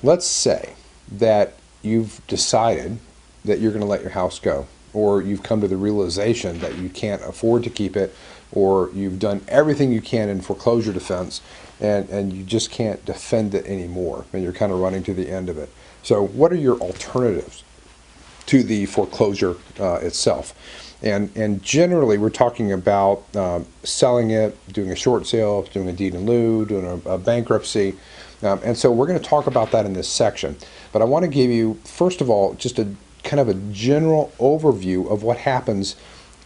Let's say that you've decided that you're going to let your house go, or you've come to the realization that you can't afford to keep it, or you've done everything you can in foreclosure defense and you just can't defend it anymore, and you're kind of running to the end of it. So what are your alternatives to the foreclosure itself? And generally we're talking about selling it, doing a short sale, doing a deed in lieu, doing a bankruptcy. And so we're going to talk about that in this section. But I want to give you, first of all, just a kind of a general overview of what happens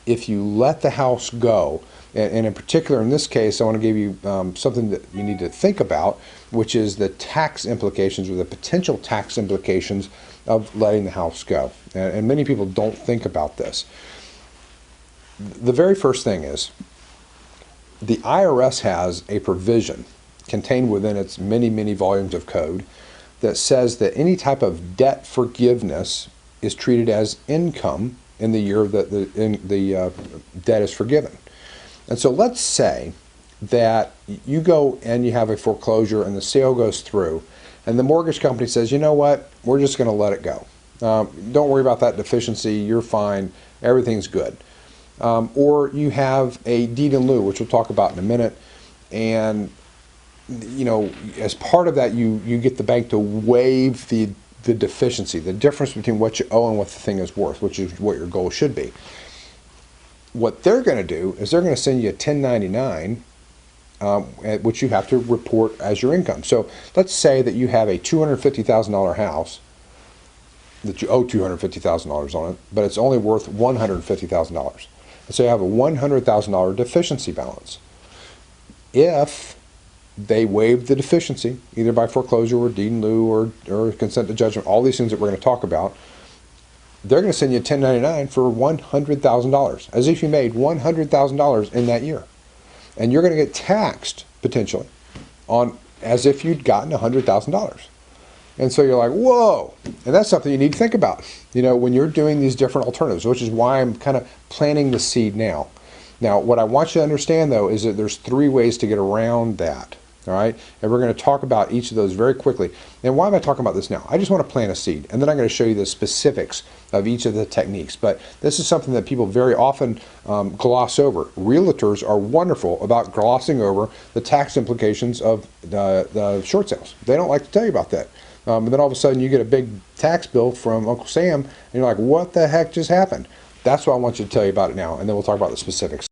if you let the house go. And in particular, in this case, I want to give you something that you need to think about, which is the tax implications or the potential tax implications of letting the house go. And many people don't think about this. The very first thing is the IRS has a provision contained within its many, many volumes of code that says that any type of debt forgiveness is treated as income in the year that the debt is forgiven. And so let's say that you go and you have a foreclosure and the sale goes through and the mortgage company says, you know what, we're just going to let it go. Don't worry about that deficiency, you're fine, everything's good. Or you have a deed in lieu, which we'll talk about in a minute, and you know, as part of that you get the bank to waive the deficiency, the difference between what you owe and what the thing is worth, which is what your goal should be. What they're going to do is they're going to send you a 1099, which you have to report as your income. So let's say that you have a $250,000 house that you owe $250,000 on it, but it's only worth $150,000. So you have a $100,000 deficiency balance. If they waive the deficiency, either by foreclosure or deed in lieu or consent to judgment, all these things that we're going to talk about, they're going to send you a 1099 for $100,000, as if you made $100,000 in that year. And you're going to get taxed, potentially, on as if you'd gotten $100,000. And so you're like, whoa! And that's something you need to think about, you know, when you're doing these different alternatives, which is why I'm kind of planting the seed now. Now, what I want you to understand, though, is that there's 3 ways to get around that. All right, and we're going to talk about each of those very quickly. And why am I talking about this now? I just want to plant a seed, and then I'm going to show you the specifics of each of the techniques. But this is something that people very often gloss over. Realtors are wonderful about glossing over the tax implications of the short sales. They don't like to tell you about that. And then all of a sudden you get a big tax bill from Uncle Sam, and you're like, what the heck just happened? That's why I want you to tell you about it now, and then we'll talk about the specifics.